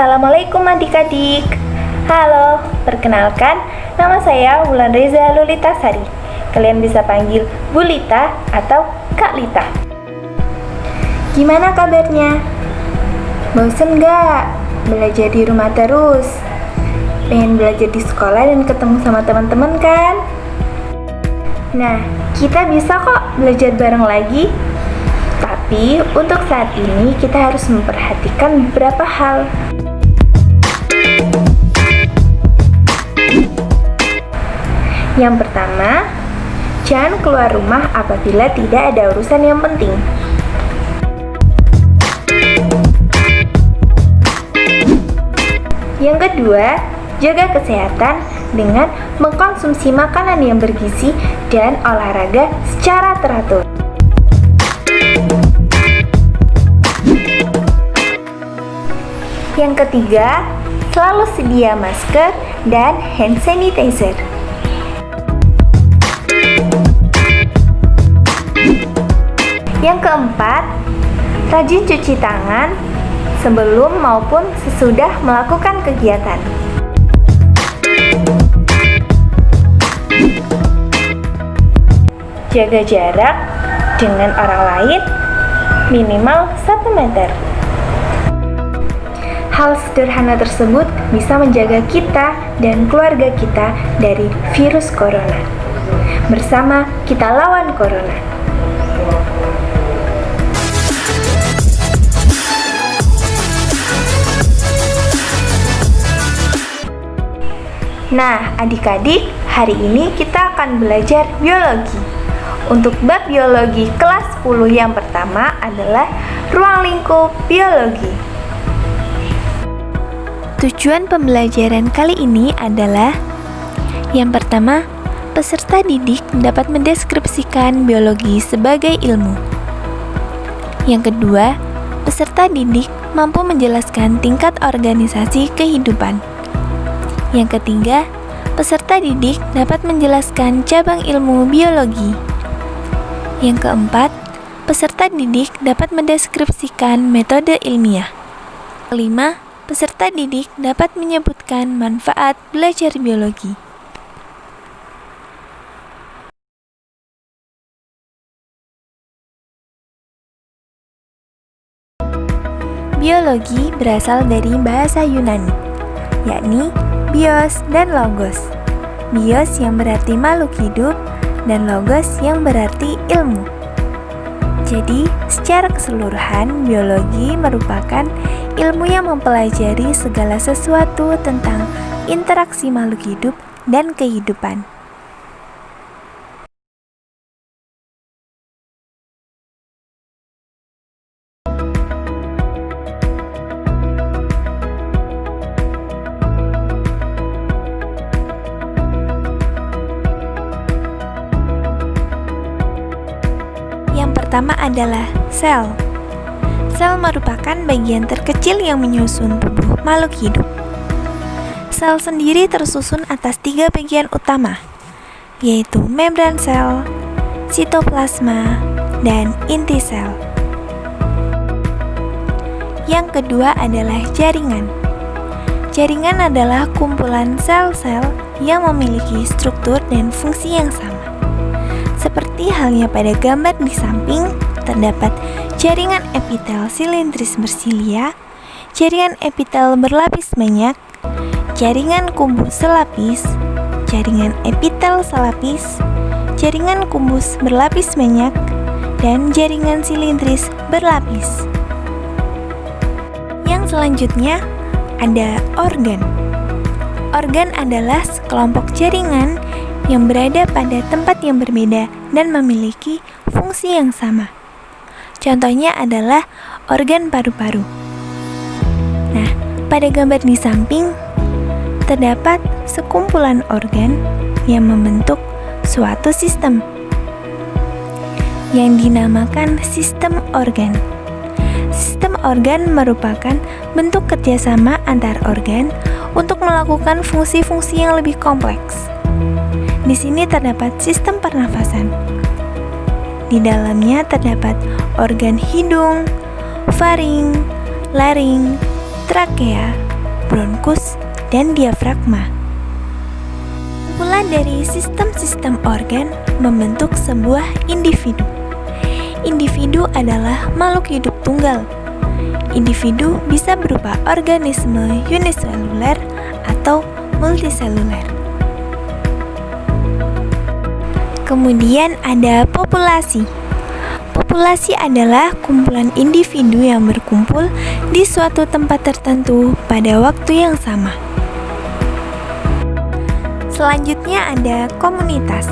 Assalamualaikum adik-adik. Halo, perkenalkan, nama saya Wulan Reza Lulitasari. Kalian bisa panggil Bu Lita atau Kak Lita. Gimana kabarnya? Bosen gak? Belajar di rumah terus? Pengen belajar di sekolah dan ketemu sama teman-teman kan? Nah, kita bisa kok belajar bareng lagi. Tapi untuk saat ini kita harus memperhatikan beberapa hal. Yang pertama, jangan keluar rumah apabila tidak ada urusan yang penting. Yang kedua, jaga kesehatan dengan mengkonsumsi makanan yang bergizi dan olahraga secara teratur. Yang ketiga, selalu sedia masker dan hand sanitizer. Yang keempat, rajin cuci tangan sebelum maupun sesudah melakukan kegiatan. Jaga jarak dengan orang lain minimal 1 meter. Hal sederhana tersebut bisa menjaga kita dan keluarga kita dari virus corona. Bersama kita lawan corona. Nah, adik-adik, hari ini kita akan belajar biologi. Untuk bab biologi kelas 10 yang pertama adalah ruang lingkup biologi. Tujuan pembelajaran kali ini adalah yang pertama, peserta didik dapat mendeskripsikan biologi sebagai ilmu. Yang kedua, peserta didik mampu menjelaskan tingkat organisasi kehidupan. Yang ketiga, peserta didik dapat menjelaskan cabang ilmu biologi. Yang keempat, peserta didik dapat mendeskripsikan metode ilmiah. Kelima, peserta didik dapat menyebutkan manfaat belajar biologi. Biologi berasal dari bahasa Yunani, yakni bios dan logos. Bios yang berarti makhluk hidup dan logos yang berarti ilmu. Jadi, secara keseluruhan, biologi merupakan ilmu yang mempelajari segala sesuatu tentang interaksi makhluk hidup dan kehidupan. Yang pertama adalah sel. Sel merupakan bagian terkecil yang menyusun tubuh makhluk hidup. Sel sendiri tersusun atas 3 bagian utama, yaitu membran sel, sitoplasma, dan inti sel. Yang kedua adalah jaringan. Jaringan adalah kumpulan sel-sel yang memiliki struktur dan fungsi yang sama. Seperti halnya pada gambar di samping, terdapat jaringan epitel silindris bersilia, jaringan epitel berlapis banyak, jaringan kumbus selapis, jaringan epitel selapis, jaringan kumbus berlapis banyak, dan jaringan silindris berlapis. Yang selanjutnya ada organ. Organ adalah sekelompok jaringan yang berada pada tempat yang berbeda dan memiliki fungsi yang sama. Contohnya adalah organ paru-paru. Nah, pada gambar di samping terdapat sekumpulan organ yang membentuk suatu sistem yang dinamakan sistem organ. Sistem organ merupakan bentuk kerjasama antar organ untuk melakukan fungsi-fungsi yang lebih kompleks. Di sini terdapat sistem pernafasan. Di dalamnya terdapat organ hidung, faring, laring, trakea, bronkus, dan diafragma. Kumpulan dari sistem-sistem organ membentuk sebuah individu. Individu adalah makhluk hidup tunggal. Individu bisa berupa organisme uniseluler atau multiseluler. Kemudian ada populasi. Populasi adalah kumpulan individu yang berkumpul di suatu tempat tertentu pada waktu yang sama. Selanjutnya ada komunitas.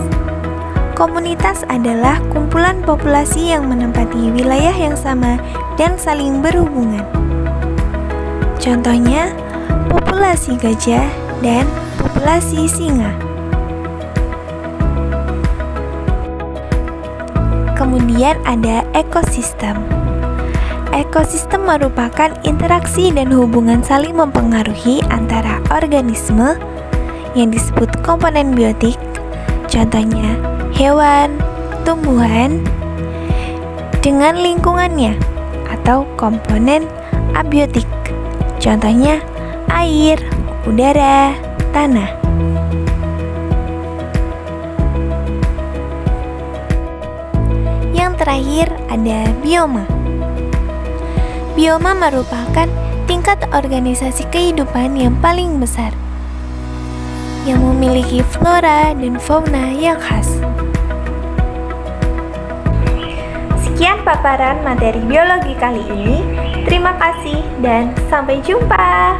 Komunitas adalah kumpulan populasi yang menempati wilayah yang sama dan saling berhubungan. Contohnya, populasi gajah dan populasi singa. Kemudian ada ekosistem. Ekosistem merupakan interaksi dan hubungan saling mempengaruhi antara organisme yang disebut komponen biotik, contohnya hewan, tumbuhan, dengan lingkungannya, atau komponen abiotik, contohnya air, udara, tanah. Yang terakhir ada bioma. Bioma merupakan tingkat organisasi kehidupan yang paling besar, yang memiliki flora dan fauna yang khas. Sekian paparan materi biologi kali ini. Terima kasih dan sampai jumpa.